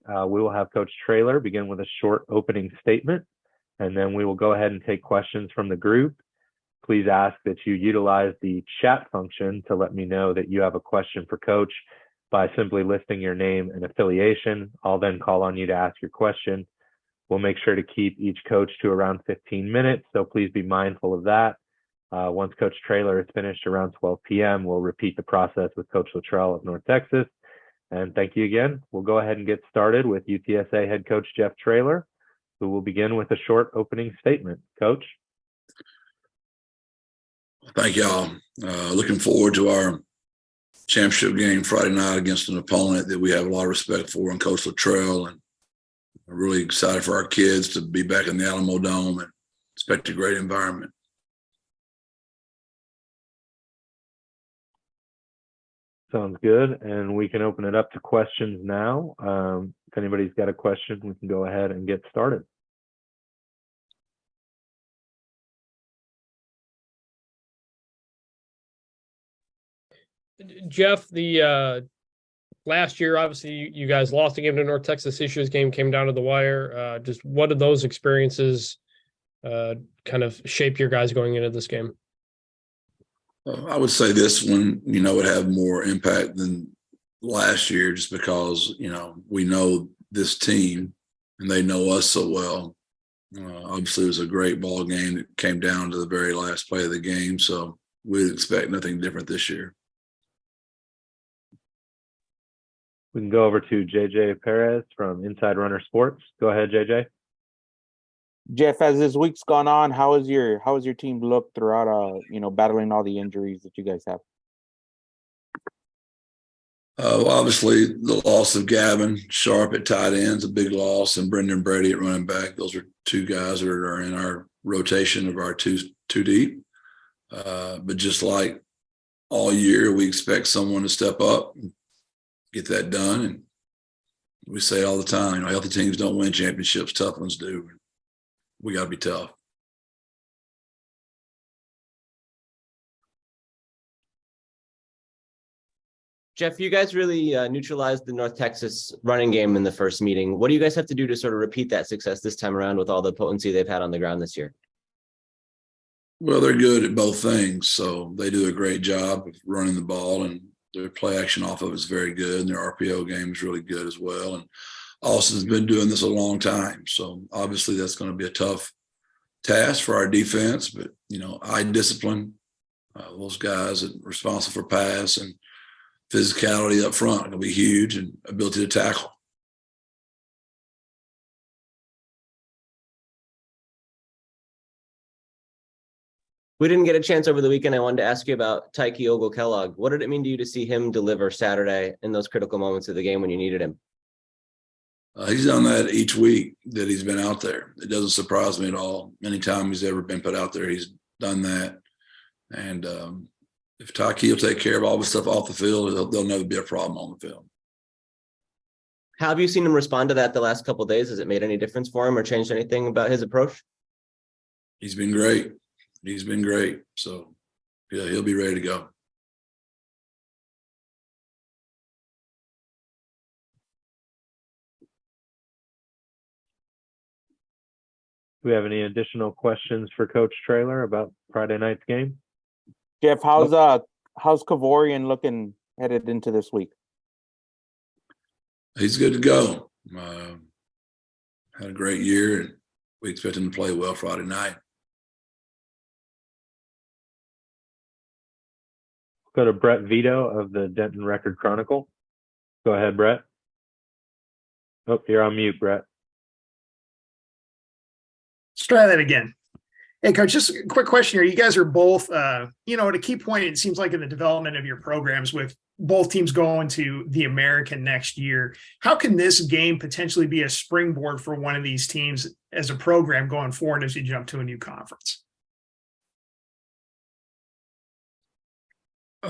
we will have Coach Traylor begin with a short opening statement, and then we will go ahead and take questions from the group. Please ask that you utilize the chat function to let me know that you have a question for Coach by simply listing your name and affiliation. I'll then call on you to ask your question. We'll make sure to keep each coach to around 15 minutes, so please be mindful of that. Once Coach Traylor is finished around 12 p.m., we'll repeat the process with Coach Luttrell of North Texas. And thank you again. We'll go ahead and get started with UTSA head coach Jeff Traylor, who will begin with a short opening statement. Coach. Thank y'all. Looking forward to our championship game Friday night against an opponent that we have a lot of respect for in Coach Luttrell, and we're really excited for our kids to be back in the Alamo Dome and expect a great environment. Sounds good. And we can open it up to questions now. If anybody's got a question, we can go ahead and get started. Jeff, the last year, obviously, you guys lost a game to North Texas. This year's game came down to the wire. Just what did those experiences kind of shape your guys going into this game? I would say this one, would have more impact than last year just because, we know this team and they know us so well. Obviously, it was a great ball game that came down to the very last play of the game. So we'd expect nothing different this year. We can go over to JJ Perez from Inside Runner Sports. Go ahead, JJ. Jeff, as this week's gone on, how has your team looked throughout battling all the injuries that you guys have? Obviously, the loss of Gavin Sharp at tight end's a big loss, and Brendan Brady at running back. Those are two guys that are in our rotation of our two deep. But just like all year, we expect someone to step up and get that done. And we say all the time, healthy teams don't win championships, tough ones do. We got to be tough. Jeff, you guys really neutralized the North Texas running game in the first meeting. What do you guys have to do to sort of repeat that success this time around with all the potency they've had on the ground this year? Well, they're good at both things. So they do a great job of running the ball, and their play action off of it is very good. And their RPO game is really good as well. And Austin's been doing this a long time. So obviously that's going to be a tough task for our defense, but I discipline those guys that are responsible for pass, and physicality up front will be huge, and ability to tackle. We didn't get a chance over the weekend. I wanted to ask you about Tyke Ogle-Kellogg. What did it mean to you to see him deliver Saturday in those critical moments of the game when you needed him? He's done that each week that he's been out there. It doesn't surprise me at all. Anytime he's ever been put out there, he's done that. And if Tyke will take care of all the stuff off the field, there'll never be a problem on the field. How have you seen him respond to that the last couple of days? Has it made any difference for him or changed anything about his approach? He's been great. He's been great. So, yeah, he'll be ready to go. Do we have any additional questions for Coach Traylor about Friday night's game? Jeff, how's Kavorian looking headed into this week? He's good to go. Had a great year, and we expect him to play well Friday night. Go to Brett Vito of the Denton Record Chronicle. Go ahead, Brett. Oh, you're on mute, Brett. Let's try that again. Hey, Coach, just a quick question here. You guys are both, at a key point, it seems like in the development of your programs with both teams going to the American next year. How can this game potentially be a springboard for one of these teams as a program going forward as you jump to a new conference? I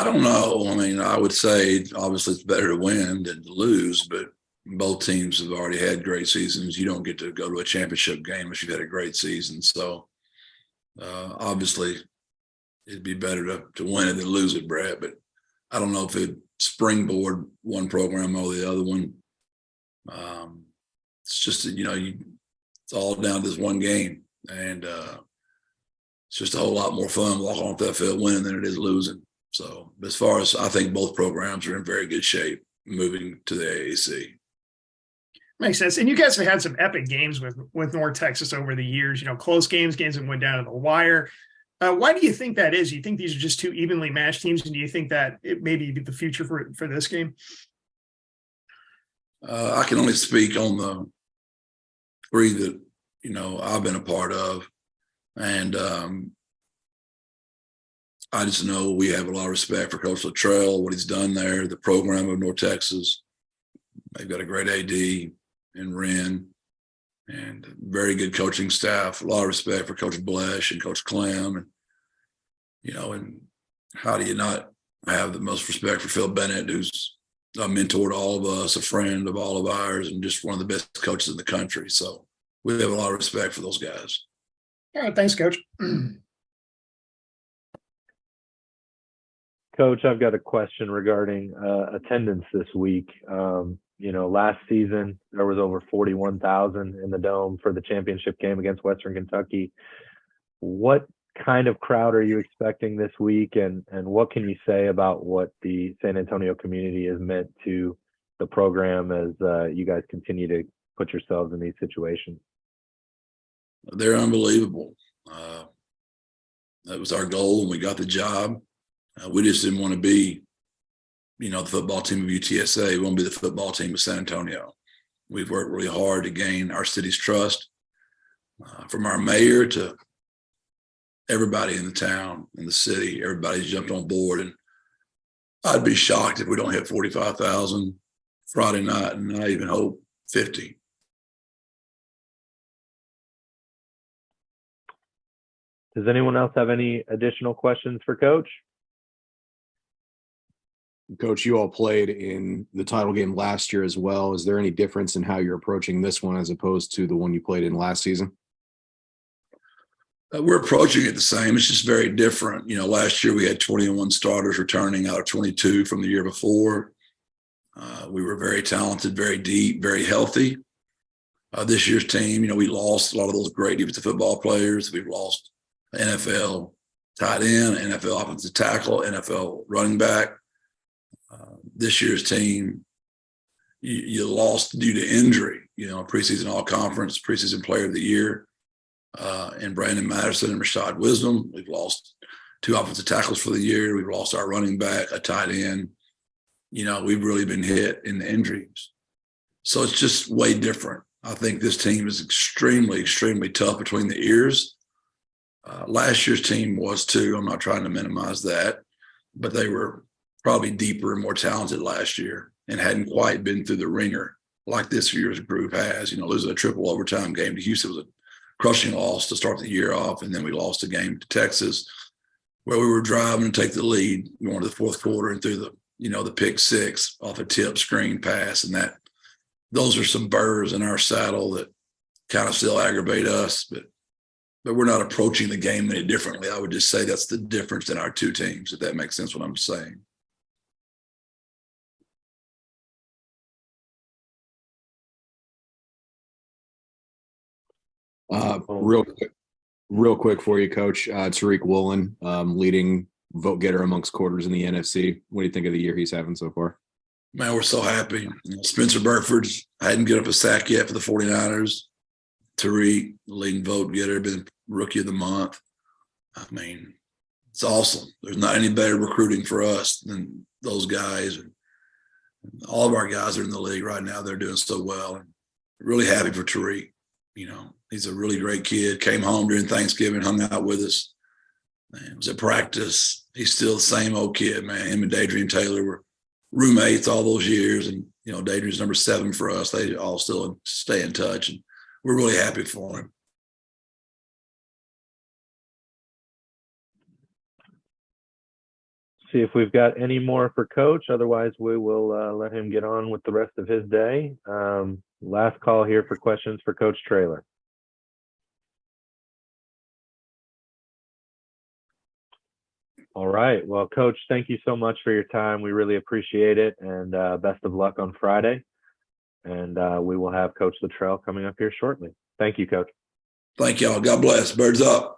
don't know. I mean, I would say obviously it's better to win than to lose, but both teams have already had great seasons. You don't get to go to a championship game unless you've had a great season. So obviously it'd be better to win it than lose it, Brad, but I don't know if springboard one program or the other one. It's just, it's all down to this one game. And it's just a whole lot more fun walking off that field winning than it is losing. So as far as I think both programs are in very good shape moving to the AAC. Makes sense. And you guys have had some epic games with North Texas over the years, close games that went down to the wire. Why do you think that is? Do you think these are just two evenly matched teams? And do you think that it may be the future for this game? I can only speak on the three that, I've been a part of. And I just know we have a lot of respect for Coach Traylor, what he's done there, the program of North Texas. They've got a great AD in Wren and very good coaching staff. A lot of respect for Coach Blesh and Coach Clem. And, and how do you not have the most respect for Phil Bennett, who's a mentor to all of us, a friend of all of ours, and just one of the best coaches in the country. So we have a lot of respect for those guys. All right. Thanks, Coach. Coach, I've got a question regarding attendance this week. Last season there was over 41,000 in the Dome for the championship game against Western Kentucky. What kind of crowd are you expecting this week, and what can you say about what the San Antonio community has meant to the program as you guys continue to put yourselves in these situations? They're unbelievable. That was our goal when we got the job. We just didn't want to be, the football team of UTSA. We want to be the football team of San Antonio. We've worked really hard to gain our city's trust, from our mayor to everybody in the town, in the city. Everybody's jumped on board, and I'd be shocked if we don't hit 45,000 Friday night, and I even hope 50. Does anyone else have any additional questions for Coach? Coach, you all played in the title game last year as well. Is there any difference in how you're approaching this one as opposed to the one you played in last season? We're approaching it the same. It's just very different. Last year we had 21 starters returning out of 22 from the year before. We were very talented, very deep, very healthy. This year's team, we lost a lot of those great defensive football players. We've lost NFL tight end, NFL offensive tackle, NFL running back. This year's team, you lost due to injury, preseason all-conference, preseason player of the year, and Brandon Madison and Rashad Wisdom. We've lost 2 offensive tackles for the year. We've lost our running back, a tight end. We've really been hit in the injuries. So it's just way different. I think this team is extremely, extremely tough between the ears. Last year's team was too. I'm not trying to minimize that, but they were probably deeper and more talented last year and hadn't quite been through the ringer like this year's group has. Losing a triple overtime game to Houston was a crushing loss to start the year off, and then we lost a game to Texas where we were driving to take the lead going to the fourth quarter and through the pick six off a tip screen pass, and those are some burrs in our saddle that kind of still aggravate us, but we're not approaching the game any differently. I would just say that's the difference in our two teams, if that makes sense what I'm saying. Real quick for you, Coach. Tariq Woolen, leading vote getter amongst quarters in the NFC. What do you think of the year he's having so far? Man, we're so happy. Spencer Burford hadn't given up a sack yet for the 49ers. Tariq, leading vote getter, been rookie of the month. I mean, it's awesome. There's not any better recruiting for us than those guys. And all of our guys are in the league right now. They're doing so well. And really happy for Tariq. He's a really great kid. Came home during Thanksgiving, hung out with us. Man, was at practice. He's still the same old kid, man. Him and Daydream Taylor were roommates all those years. And, Daydream's number 7 for us. They all still stay in touch. And we're really happy for him. See if we've got any more for Coach. Otherwise, we will let him get on with the rest of his day. Last call here for questions for Coach Traylor. All right. Well, Coach, thank you so much for your time. We really appreciate it, and best of luck on Friday. And we will have Coach Luttrell coming up here shortly. Thank you, Coach. Thank y'all. God bless. Birds up.